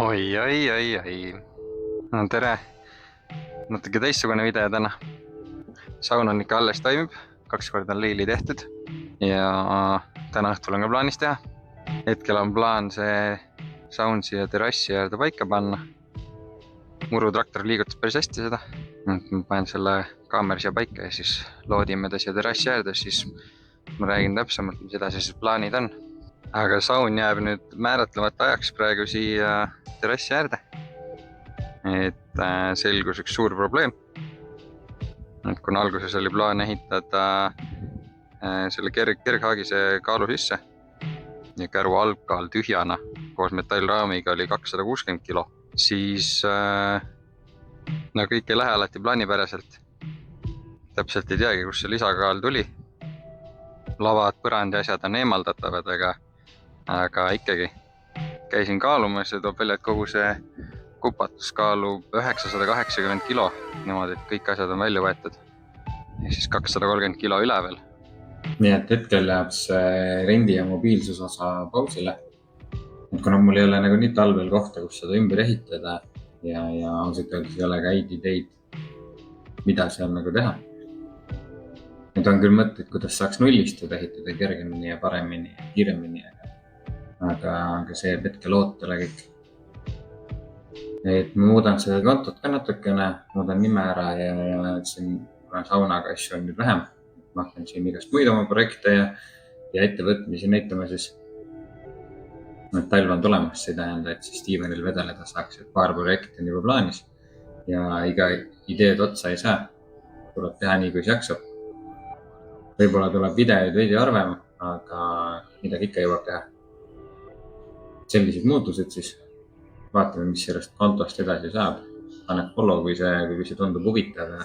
Oi. No tere, natuke teistsugune video täna. Saun on ikka alles toimib, 2 korda on liili tehtud ja täna õhtul on ka plaanis teha. Hetkel on plaan see saun siia terrassi äärde paika panna. Murutraktor liigutas päris hästi seda. Ma panen selle kaamera siia paika ja siis loodime ta siia terrassi äärde, siis ma räägin täpsemalt, mis edasised plaanid on. Aga saun jääb nüüd määratlemata ajaks praegu siia terrassi äärde. Et selgus üks suur probleem. Et kuna alguses oli plaan ehitada selle kerghaagise kaalu sisse ja käru algkaal tühjana koos metallraamiga oli 260 kilo, siis no kõik ei lähe alati plaanipäraselt. Täpselt ei teagi, kus see lisakaal tuli. Lavad, põrand ja asjad on eemaldatavad, aga ikkagi käisin kaalumas ja toob välja, et kogu see kupatus kaalub 980 kilo, niimoodi, et kõik asjad on välja võetud. Ja siis 230 kilo üle veel. Nii et hetkel jääb see rendi- ja mobiilsusosa pausile. Et kuna mul ei ole nagu nii talvel kohta, kus seda ümber ehitada ja ausalt öeldes ei ole ka häid ideid, mida seal nagu teha. Need on küll mõtted, kuidas saaks nullist ehitada kergemini ja paremini ja kiiremini, aga see jääb hetkel ootele kõik. Et ma muudan seda kontot ka natukene, muudan nime ära ja siin saunaga asju on nüüd vähem. Ma hakkan siin igast muid oma projekte ja ettevõtmisi näitama siis. Talv on tulemas, see tähendab, et siis Stevenil vedeleda saaks, et paar projekti on juba plaanis ja iga ideed otsa ei saa. Tuleb teha nii, kui jaksab. Võib-olla tuleb videoid veidi harvem, aga midagi ikka jõuab teha. Sellised muutused siis. Vaatame, mis sellest kontost edasi saab. Paned follow, kui see tundub huvitav ja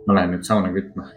ma lähen nüüd sauna kütma.